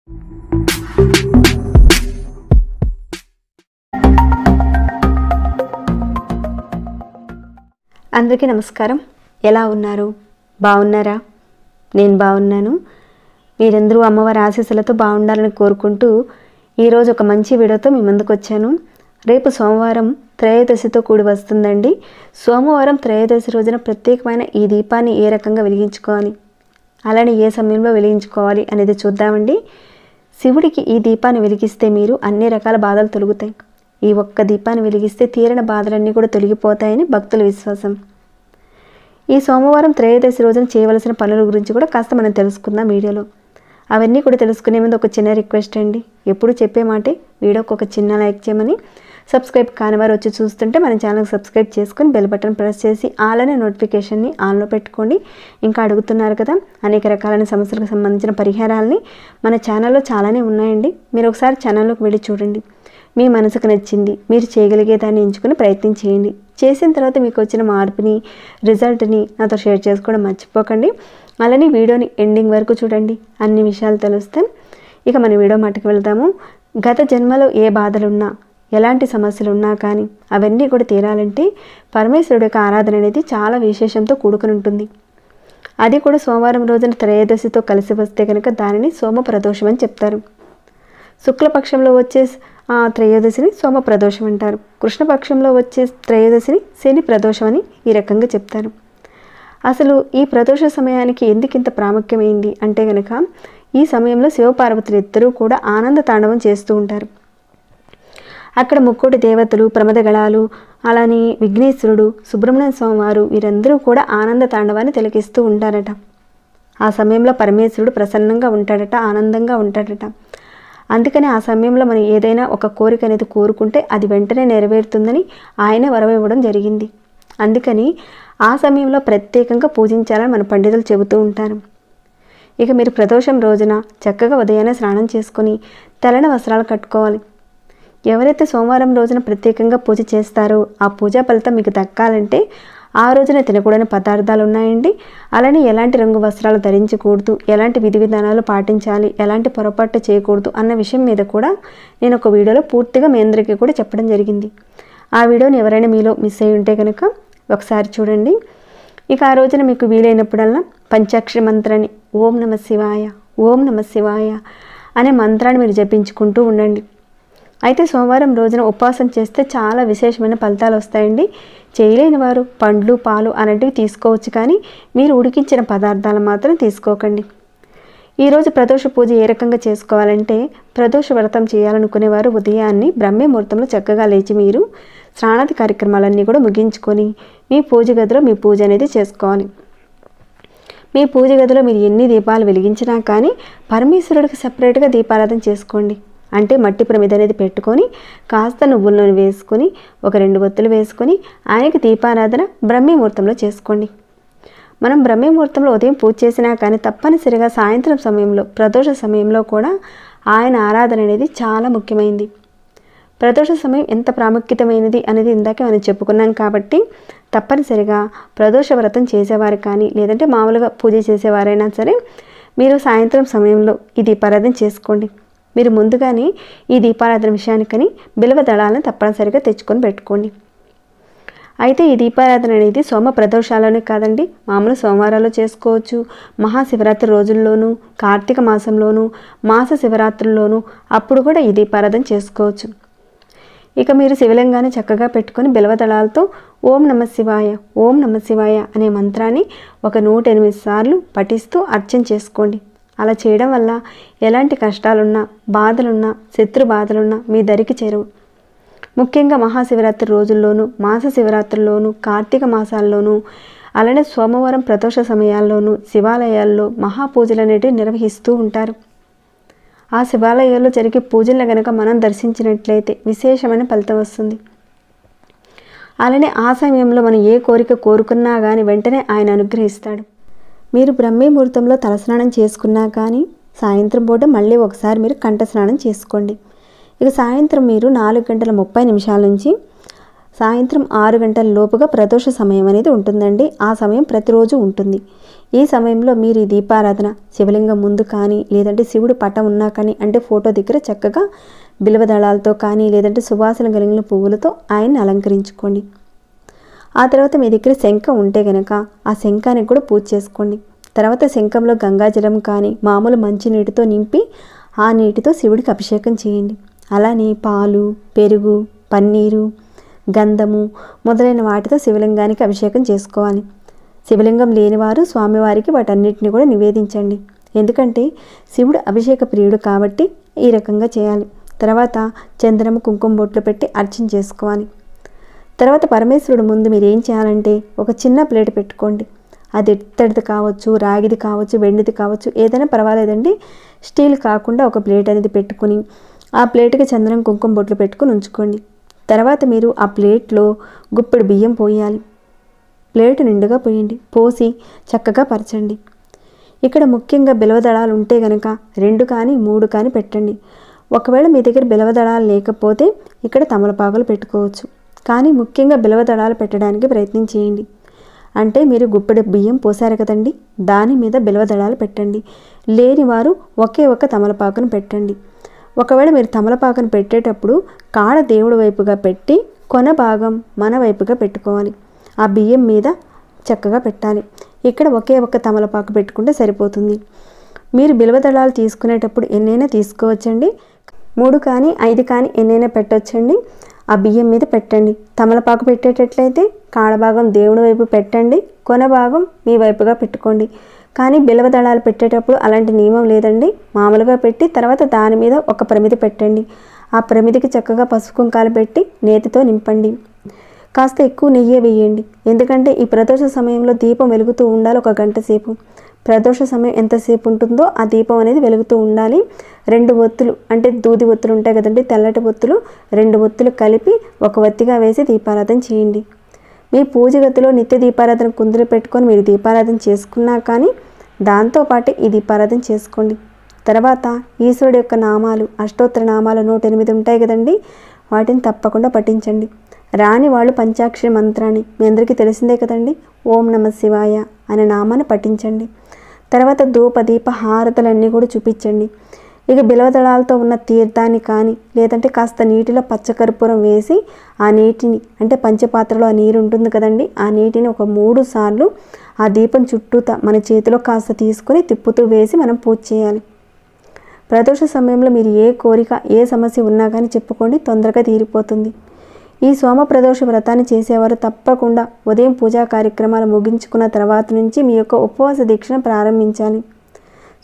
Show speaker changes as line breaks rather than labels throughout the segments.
అందరికీ నమస్కారం. ఎలా ఉన్నారు? బాగున్నారా? నేను బాగున్నాను. మీరందరూ అమ్మవారి ఆశీస్సులతో బాగుండాలని కోరుకుంటూ ఈరోజు ఒక మంచి వీడియోతో మీ ముందుకు వచ్చాను. రేపు సోమవారం త్రయోదశితో కూడి వస్తుందండి. సోమవారం త్రయోదశి రోజున ప్రత్యేకమైన ఈ దీపాన్ని ఏ రకంగా వెలిగించుకోవాలి, అలానే ఏ సమయంలో వెలిగించుకోవాలి అనేది చూద్దామండి. శివుడికి ఈ దీపాన్ని వెలిగిస్తే మీరు అన్ని రకాల బాధలు తొలగుతాయి. ఈ ఒక్క దీపాన్ని వెలిగిస్తే తీరని బాధలన్నీ కూడా తొలగిపోతాయని భక్తుల విశ్వాసం. ఈ సోమవారం త్రయోదశి రోజున చేయవలసిన పనుల గురించి కూడా కాస్త మనం తెలుసుకుందాం వీడియోలో. అవన్నీ కూడా తెలుసుకునే ముందు ఒక చిన్న రిక్వెస్ట్ అండి. ఎప్పుడు చెప్పే మాటే వీడియోకి ఒక చిన్న లైక్ చేయమని, సబ్స్క్రైబ్ కాని వారు వచ్చి చూస్తుంటే మన ఛానల్కి సబ్స్క్రైబ్ చేసుకొని బెల్ బటన్ ప్రెస్ చేసి ఆల్ అనే నోటిఫికేషన్ని ఆన్లో పెట్టుకోండి. ఇంకా అడుగుతున్నారు కదా అనేక రకాలైన సమస్యలకు సంబంధించిన పరిహారాలని మన ఛానల్లో చాలానే ఉన్నాయండి. మీరు ఒకసారి ఛానల్లోకి వెళ్ళి చూడండి. మీ మనసుకు నచ్చింది మీరు చేయగలిగే దాన్ని ఎంచుకుని ప్రయత్నం చేయండి. చేసిన తర్వాత మీకు వచ్చిన మార్పుని, రిజల్ట్ని నాతో షేర్ చేసుకోవడం మర్చిపోకండి. అలానే వీడియోని ఎండింగ్ వరకు చూడండి, అన్ని విషయాలు తెలుస్తాయి. ఇక మన వీడియో మాటకి వెళ్దాము. గత జన్మలో ఏ బాధలున్నా, ఎలాంటి సమస్యలు ఉన్నా కానీ అవన్నీ కూడా తీరాలంటే పరమేశ్వరుడి యొక్క ఆరాధన అనేది చాలా విశేషంతో కూడుకుని ఉంటుంది. అది కూడా సోమవారం రోజున త్రయోదశితో కలిసి వస్తే కనుక దానిని సోమ ప్రదోషం అని చెప్తారు. శుక్లపక్షంలో వచ్చే త్రయోదశిని సోమ ప్రదోషం అంటారు. కృష్ణపక్షంలో వచ్చే త్రయోదశిని శని ప్రదోషం అని ఈ రకంగా చెప్తారు. అసలు ఈ ప్రదోష సమయానికి ఎందుకు ఇంత ప్రాముఖ్యమైంది అంటే కనుక ఈ సమయంలో శివపార్వతులు ఇద్దరూ కూడా ఆనంద తాండవం చేస్తూ ఉంటారు. అక్కడ ముక్కోటి దేవతలు, ప్రమదగళాలు, అలానే విఘ్నేశ్వరుడు, సుబ్రహ్మణ్య స్వామి వారు వీరందరూ కూడా ఆనంద తాండవాన్ని తిలకిస్తూ ఉంటారట. ఆ సమయంలో పరమేశ్వరుడు ప్రసన్నంగా ఉంటాడట, ఆనందంగా ఉంటాడట. అందుకని ఆ సమయంలో మనం ఏదైనా ఒక కోరిక అనేది కోరుకుంటే అది వెంటనే నెరవేరుతుందని ఆయన వరం ఇవ్వడం జరిగింది. అందుకని ఆ సమయంలో ప్రత్యేకంగా పూజించాలని మన పండితులు చెబుతూ ఉంటారు. ఇక మీరు ప్రదోషం రోజున చక్కగా ఉదయాన్నే స్నానం చేసుకొని తెల్లని వస్త్రాలు కట్టుకోవాలి. ఎవరైతే సోమవారం రోజున ప్రత్యేకంగా పూజ చేస్తారో ఆ పూజా ఫలితం మీకు దక్కాలంటే ఆ రోజున తినకూడని పదార్థాలు ఉన్నాయండి. అలానే ఎలాంటి రంగు వస్త్రాలు ధరించకూడదు, ఎలాంటి విధి విధానాలు పాటించాలి, ఎలాంటి పొరపాటు చేయకూడదు అన్న విషయం మీద కూడా నేను ఒక వీడియోలో పూర్తిగా మీ అందరికీ కూడా చెప్పడం జరిగింది. ఆ వీడియోని ఎవరైనా మీలో మిస్ అయి ఉంటే కనుక ఒకసారి చూడండి. ఇక ఆ రోజున మీకు వీలైనప్పుడల్లా పంచాక్షరి మంత్రాన్ని ఓం నమ శివాయ, ఓం నమ శివాయ అనే మంత్రాన్ని మీరు జపించుకుంటూ ఉండండి. అయితే సోమవారం రోజున ఉపవాసం చేస్తే చాలా విశేషమైన ఫలితాలు వస్తాయండి. చేయలేని వారు పండ్లు, పాలు అనేటివి తీసుకోవచ్చు, కానీ మీరు ఉడికించిన పదార్థాలు మాత్రం తీసుకోకండి. ఈరోజు ప్రదోష పూజ ఏ రకంగా చేసుకోవాలంటే, ప్రదోష వ్రతం చేయాలనుకునేవారు ఉదయాన్నే బ్రహ్మే ముహూర్తంలో చక్కగా లేచి మీరు స్నానాది కార్యక్రమాలన్నీ కూడా ముగించుకొని మీ పూజ గదిలో మీ పూజ అనేది చేసుకోవాలి. మీ పూజ గదిలో మీరు ఎన్ని దీపాలు వెలిగించినా కానీ పరమేశ్వరుడికి సపరేట్గా దీపారాధన చేసుకోండి. అంటే మట్టి ప్రమిద అనేది పెట్టుకొని కాస్త నువ్వుల నూనె వేసుకొని ఒక 2 ఒత్తులు వేసుకొని ఆయనకి దీపారాధన బ్రహ్మీ ముహూర్తంలో చేసుకోండి. మనం బ్రహ్మీ ముహూర్తంలో ఉదయం పూజ చేసినా కానీ తప్పనిసరిగా సాయంత్రం సమయంలో ప్రదోష సమయంలో కూడా ఆయన ఆరాధన అనేది చాలా ముఖ్యమైనది. ప్రదోష సమయం ఎంత ప్రాముఖ్యతమైనది అనేది ఇందాకే మనం చెప్పుకున్నాం కాబట్టి తప్పనిసరిగా ప్రదోష వ్రతం చేసేవారు కానీ లేదంటే మామూలుగా పూజ చేసేవారైనా సరే మీరు సాయంత్రం సమయంలో ఈ దీపారాధన చేసుకోండి. మీరు ముందుగానే ఈ దీపారాధన విషయానికని బిల్వ దళాలను తప్పనిసరిగా తెచ్చుకొని పెట్టుకోండి. అయితే ఈ దీపారాధన అనేది సోమ ప్రదోషాల్లోనే కాదండి, మామూలు సోమవారాల్లో చేసుకోవచ్చు, మహాశివరాత్రి రోజుల్లోనూ, కార్తీక మాసంలోనూ, మాస శివరాత్రుల్లోనూ అప్పుడు కూడా ఈ దీపారాధన చేసుకోవచ్చు. ఇక మీరు శివలింగాన్ని చక్కగా పెట్టుకొని బిల్వ దళాలతో ఓం నమ శివాయ, ఓం నమ శివాయ అనే మంత్రాన్ని ఒక 108 సార్లు పఠిస్తూ అర్చన చేసుకోండి. అలా చేయడం వల్ల ఎలాంటి కష్టాలున్నా, బాధలున్నా, శత్రు బాధలున్నా మీ దరికి చేరవు. ముఖ్యంగా మహాశివరాత్రి రోజుల్లోనూ, మాస శివరాత్రుల్లోనూ, కార్తీక మాసాల్లోనూ, అలానే సోమవారం ప్రదోష సమయాల్లోనూ శివాలయాల్లో మహాపూజలు అనేటివి నిర్వహిస్తూ ఉంటారు. ఆ శివాలయాల్లో జరిగే పూజలను కనుక మనం దర్శించినట్లయితే విశేషమైన ఫలితం వస్తుంది. అలానే ఆ సమయంలో మనం ఏ కోరిక కోరుకున్నా కానీ వెంటనే ఆయన అనుగ్రహిస్తాడు. మీరు బ్రహ్మీ ముహూర్తంలో తలస్నానం చేసుకున్నా కానీ సాయంత్రం పూట మళ్ళీ ఒకసారి మీరు కంఠ స్నానం చేసుకోండి. ఇక సాయంత్రం మీరు 4:30 నుంచి సాయంత్రం 6 గంటల లోపుగా ప్రదోష సమయం అనేది ఉంటుందండి. ఆ సమయం ప్రతిరోజు ఉంటుంది. ఈ సమయంలో మీరు ఈ దీపారాధన శివలింగం ముందు కానీ లేదంటే శివుడు పటం ఉన్నా కానీ అంటే ఫోటో దగ్గర చక్కగా బిల్వదళాలతో కానీ లేదంటే సువాసన కలిగిన పువ్వులతో ఆయన్ని అలంకరించుకోండి. ఆ తర్వాత మీ దగ్గర శంఖం ఉంటే కనుక ఆ శంఖానికి కూడా పూజ చేసుకోండి. తర్వాత శంఖంలో గంగాజలం కానీ మామూలు మంచినీటితో నింపి ఆ నీటితో శివుడికి అభిషేకం చేయండి. అలానే పాలు, పెరుగు, పన్నీరు, గంధము మొదలైన వాటితో శివలింగానికి అభిషేకం చేసుకోవాలి. శివలింగం లేనివారు స్వామివారికి వాటన్నిటిని కూడా నివేదించండి. ఎందుకంటే శివుడు అభిషేక ప్రియుడు కాబట్టి ఈ రకంగా చేయాలి. తర్వాత చందనము, కుంకుమ బొట్లు పెట్టి అర్చన చేసుకోవాలి. తర్వాత పరమేశ్వరుడు ముందు మీరు ఏం చేయాలంటే ఒక చిన్న ప్లేట్ పెట్టుకోండి. అది ఇత్తడిది కావచ్చు, రాగిది కావచ్చు, వెండిది కావచ్చు, ఏదైనా పర్వాలేదండి. స్టీల్ కాకుండా ఒక ప్లేట్ అనేది పెట్టుకుని ఆ ప్లేట్కి చందనం, కుంకుమ బొట్లు పెట్టుకుని ఉంచుకోండి. తర్వాత మీరు ఆ ప్లేట్లో గుప్పెడు బియ్యం పోయాలి. ప్లేట్ నిండుగా పోయండి. పోసి చక్కగా పరచండి. ఇక్కడ ముఖ్యంగా బిల్వదళాలు ఉంటే కనుక 2 కానీ 3 కానీ పెట్టండి. ఒకవేళ మీ దగ్గర బిల్వదళాలు లేకపోతే ఇక్కడ తమలపాకులు పెట్టుకోవచ్చు. కానీ ముఖ్యంగా బిల్వదళాలు పెట్టడానికి ప్రయత్నం చేయండి. అంటే మీరు గుప్పెడు బియ్యం పోసారు కదండి, దాని మీద బిల్వదళాలు పెట్టండి. లేని వారు ఒకే ఒక్క తమలపాకును పెట్టండి. ఒకవేళ మీరు తమలపాకును పెట్టేటప్పుడు కాడ దేవుడి వైపుగా పెట్టి కొన భాగం మన వైపుగా పెట్టుకోవాలి. ఆ బియ్యం మీద చక్కగా పెట్టాలి. ఇక్కడ ఒకే ఒక్క తమలపాకు పెట్టుకుంటే సరిపోతుంది. మీరు బిల్వదళాలు తీసుకునేటప్పుడు ఎన్నైనా తీసుకోవచ్చండి. 3 కానీ 5 కానీ ఎన్నైనా పెట్టవచ్చండి. ఆ బియ్యం మీద పెట్టండి. తమలపాకు పెట్టేటట్లయితే కాడ భాగం దేవుడి వైపు పెట్టండి, కొన భాగం మీ వైపుగా పెట్టుకోండి. కానీ బిల్వదళాలు పెట్టేటప్పుడు అలాంటి నియమం లేదండి. మామూలుగా పెట్టి తర్వాత దాని మీద ఒక ప్రమిది పెట్టండి. ఆ ప్రమిదికి చక్కగా పసుపు కుంకాలు పెట్టి నేతితో నింపండి. కాస్త ఎక్కువ నెయ్యి వేయండి. ఎందుకంటే ఈ ప్రదోష సమయంలో దీపం వెలుగుతూ ఉండాలి 1 గంట సేపు. ప్రదోష సమయం ఎంతసేపు ఉంటుందో ఆ దీపం అనేది వెలుగుతూ ఉండాలి. 2 ఒత్తులు అంటే దూది ఒత్తులు ఉంటాయి కదండి, తెల్లటి ఒత్తులు, 2 ఒత్తులు కలిపి ఒక ఒత్తిగా వేసి దీపారాధన చేయండి. మీ పూజ గదిలో నిత్య దీపారాధన కుందులు పెట్టుకొని మీరు దీపారాధన చేసుకున్నా కానీ దాంతోపాటు ఈ దీపారాధన చేసుకోండి. తర్వాత ఈశ్వరుడు యొక్క నామాలు, అష్టోత్తర నామాలు 108 ఉంటాయి కదండి, వాటిని తప్పకుండా పఠించండి. రాని వాళ్ళు పంచాక్షరి మంత్రాన్ని మీ అందరికీ తెలిసిందే కదండి, ఓం నమ శివాయ అనే నామాన్ని పఠించండి. తర్వాత ధూప దీప హారతలన్నీ కూడా చూపించండి. ఇక బిల్వదళాలతో ఉన్న తీర్థాన్ని కానీ లేదంటే కాస్త నీటిలో పచ్చకర్పూరం వేసి ఆ నీటిని అంటే పంచపాత్రలో ఆ నీరు ఉంటుంది కదండి, ఆ నీటిని ఒక 3 సార్లు ఆ దీపం చుట్టూతా మన చేతిలో కాస్త తీసుకొని తిప్పుతూ వేసి మనం పూజ చేయాలి. ప్రదోష సమయంలో మీరు ఏ కోరిక ఏ సమస్య ఉన్నా కానీ చెప్పుకోండి, తొందరగా తీరిపోతుంది. ఈ సోమ ప్రదోష వ్రతాన్ని చేసేవారు తప్పకుండా ఉదయం పూజా కార్యక్రమాలు ముగించుకున్న తర్వాత నుంచి మీ యొక్క ఉపవాస దీక్షను ప్రారంభించాలి.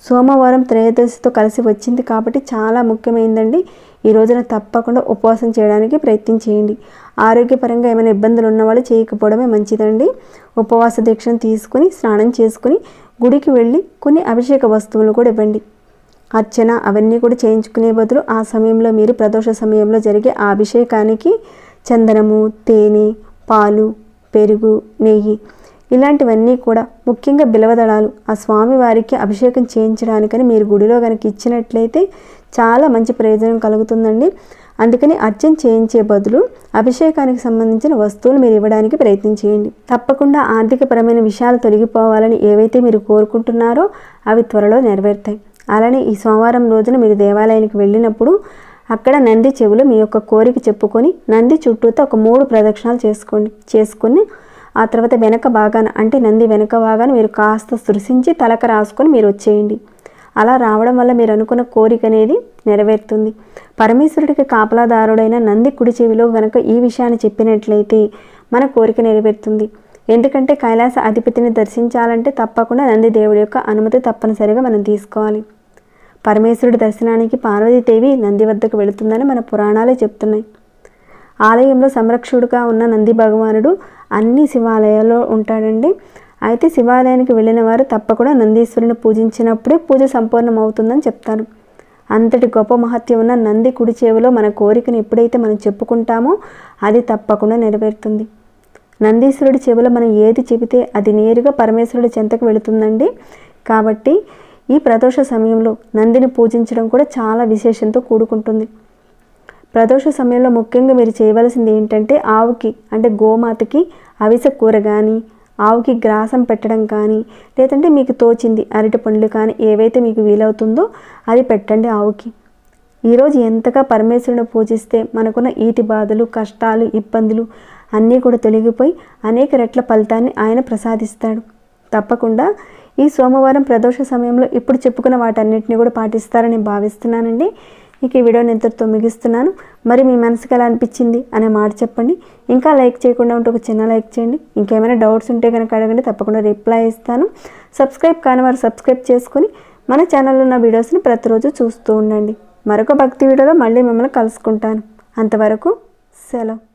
సోమవారం త్రయోదశితో కలిసి వచ్చింది కాబట్టి చాలా ముఖ్యమైనదండి. ఈ రోజున తప్పకుండా ఉపవాసం చేయడానికి ప్రయత్నం చేయండి. ఆరోగ్యపరంగా ఏమైనా ఇబ్బందులు ఉన్నవాళ్ళు చేయకపోవడమే మంచిదండి. ఉపవాస దీక్షను తీసుకుని స్నానం చేసుకుని గుడికి వెళ్ళి కొన్ని అభిషేక వస్తువులు కూడా ఇవ్వండి. అర్చన అవన్నీ కూడా చేయించుకునే బదులు ఆ సమయంలో మీరు ప్రదోష సమయంలో జరిగే ఆ అభిషేకానికి చందనము, తేనె, పాలు, పెరుగు, నెయ్యి ఇలాంటివన్నీ కూడా ముఖ్యంగా బిల్వదళాలు ఆ స్వామివారికి అభిషేకం చేయించడానికని మీరు గుడిలో కనుక ఇచ్చినట్లయితే చాలా మంచి ప్రయోజనం కలుగుతుందండి. అందుకని అర్చన చేయించే బదులు అభిషేకానికి సంబంధించిన వస్తువులు మీరు ఇవ్వడానికి ప్రయత్నం చేయండి. తప్పకుండా ఆర్థికపరమైన విషయాలు తొలగిపోవాలని ఏవైతే మీరు కోరుకుంటున్నారో అవి త్వరలో నెరవేరుతాయి. అలానే ఈ సోమవారం రోజున మీరు దేవాలయానికి వెళ్ళినప్పుడు అక్కడ నంది చెవులు మీ యొక్క కోరిక చెప్పుకొని నంది చుట్టూతో ఒక 3 ప్రదక్షిణాలు చేసుకొని ఆ తర్వాత వెనక భాగాన అంటే నంది వెనక భాగాన మీరు కాస్త సృశించి తలక రాసుకొని మీరు వచ్చేయండి. అలా రావడం వల్ల మీరు అనుకున్న కోరిక అనేది నెరవేరుతుంది. పరమేశ్వరుడికి కాపలాదారుడైన నంది కుడి చెవిలో గనక ఈ విషయాన్ని చెప్పినట్లయితే మన కోరిక నెరవేరుతుంది. ఎందుకంటే కైలాస అధిపతిని దర్శించాలంటే తప్పకుండా నంది దేవుడి యొక్క అనుమతి తప్పనిసరిగా మనం తీసుకోవాలి. పరమేశ్వరుడి దర్శనానికి పార్వతీదేవి నంది వద్దకు వెళుతుందని మన పురాణాలే చెప్తున్నాయి. ఆలయంలో సంరక్షకుడుగా ఉన్న నంది భగవానుడు అన్ని శివాలయాల్లో ఉంటాడండి. అయితే శివాలయానికి వెళ్ళిన వారు తప్పకుండా నందీశ్వరుని పూజించినప్పుడే పూజ సంపూర్ణం అవుతుందని చెప్తారు. అంతటి గొప్ప మహత్యం ఉన్న నంది కుడి చెవిలో మన కోరికను ఎప్పుడైతే మనం చెప్పుకుంటామో అది తప్పకుండా నెరవేరుతుంది. నందీశ్వరుడి చెవిలో మనం ఏది చెబితే అది నేరుగా పరమేశ్వరుడి చెంతకు వెళుతుందండి. కాబట్టి ఈ ప్రదోష సమయంలో నందిని పూజించడం కూడా చాలా విశేషంతో కూడుకుంటుంది. ప్రదోష సమయంలో ముఖ్యంగా మీరు చేయవలసింది ఏంటంటే ఆవుకి అంటే గోమాతకి అవిసె కూర కానీ ఆవుకి గ్రాసం పెట్టడం కానీ, లేదంటే మీకు తోచింది అరటి పండ్లు కానీ ఏవైతే మీకు వీలవుతుందో అది పెట్టండి ఆవుకి. ఈరోజు ఎంతగా పరమేశ్వరుని పూజిస్తే మనకున్న ఈతి బాధలు, కష్టాలు, ఇబ్బందులు అన్నీ కూడా తొలగిపోయి అనేక రెట్ల ఫలితాన్ని ఆయన ప్రసాదిస్తాడు. తప్పకుండా ఈ సోమవారం ప్రదోష సమయంలో ఇప్పుడు చెప్పుకున్న వాటన్నిటిని కూడా పాటిస్తారని భావిస్తున్నానండి. ఇక ఈ వీడియోని ఇంతటితో ముగిస్తున్నాను. మరి మీ మనసుకి ఎలా అనిపించింది అనే మాట చెప్పండి. ఇంకా లైక్ చేయకుండా ఉంటే ఒక చిన్న లైక్ చేయండి. ఇంకేమైనా డౌట్స్ ఉంటే కనుక అడగండి, తప్పకుండా రిప్లై ఇస్తాను. సబ్స్క్రైబ్ కాని వారు సబ్స్క్రైబ్ చేసుకొని మన ఛానల్లో ఉన్న వీడియోస్ని ప్రతిరోజు చూస్తూ ఉండండి. మరొక భక్తి వీడియోలో మళ్ళీ మిమ్మల్ని కలుసుకుంటాను. అంతవరకు సెలవు.